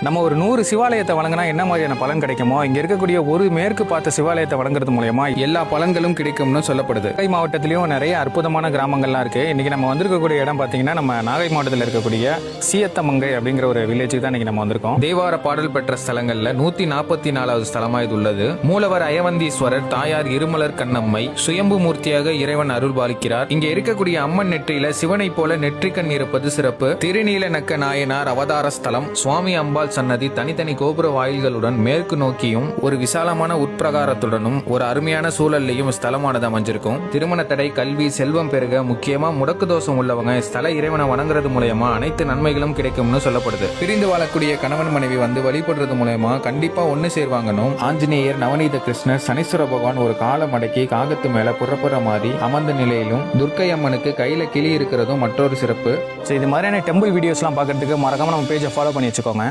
நம்ம ஒரு 100 சிவாலயத்தை வழங்கினா என்ன மாதிரியான பலன் கிடைக்குமோ, இங்க இருக்கக்கூடிய ஒரு மேற்கு பார்த்த சிவாலயத்தை வழங்குறது மூலமா எல்லா பலன்களும் கிடைக்கும்னு சொல்லப்படுது. நாகை மாவட்டத்திலயும் நிறைய அற்புதமான கிராமங்கள்லாம் இருக்கு. இன்னைக்கு நம்ம வந்திருக்கக்கூடிய இடம் பாத்தீங்கன்னா, நம்ம நாகை மாவட்டத்தில் இருக்கக்கூடிய சீயத்தமங்கை அப்படிங்கிற ஒரு வில்லேஜுக்கு தான் இன்னைக்கு நம்ம வந்திருக்கோம். தேவார பாடல் பெற்ற ஸ்தலங்கள்ல 144வது ஸ்தலமா இது உள்ளது. மூலவர் அயவந்தீஸ்வரர், தாயார் இருமலர் கண்ணம்மை, சுயம்பு மூர்த்தியாக இறைவன் அருள் பாலிக்கிறார். இங்க இருக்கக்கூடிய அம்மன் நெற்றியில சிவனை போல நெற்றிக்கண் இருப்பது சிறப்பு. திருநீல நக்க நாயனார் அவதார ஸ்தலம். சுவாமி அம்பாள் சன்னதி தனித்தனி கோபுர வாயில்களுடன் மேற்கு நோக்கியும் ஒரு விசாலமான உட்பிரகாரத்துடனும் ஒரு அருமையான சூழல்லையும் ஸ்தலமானது அமைஞ்சிருக்கும். திருமண தடை, கல்வி, செல்வம் பெருக, முக்கியமா முடக்கு தோஷம் உள்ளவங்க ஸ்தல இறைவனை வணங்குறது மூலயமா அனைத்து நன்மைகளும் கிடைக்கும்னு சொல்லப்படுது. பிரிந்து வாழக்கூடிய கணவன் மனைவி வந்து வழிபடுறது மூலயமா கண்டிப்பா ஒன்னு சேர்வாங்கன்னும், ஆஞ்சநேயர், நவநீத கிருஷ்ணர், சனீஸ்வர பகவான் ஒரு கால மடக்கி காகத்து மேல புறப்புற மாதிரி அமர்ந்த நிலையிலும் துர்க்கை அம்மனுக்கு கையில கிளி இருக்கிறதும் மற்றொரு சிறப்பு. இது மாதிரியான டெம்பிள் வீடியோஸ்லாம் பார்க்கறதுக்கு மறக்காம நம்ம பேஜை ஃபாலோ பண்ணி வச்சுக்கோங்க.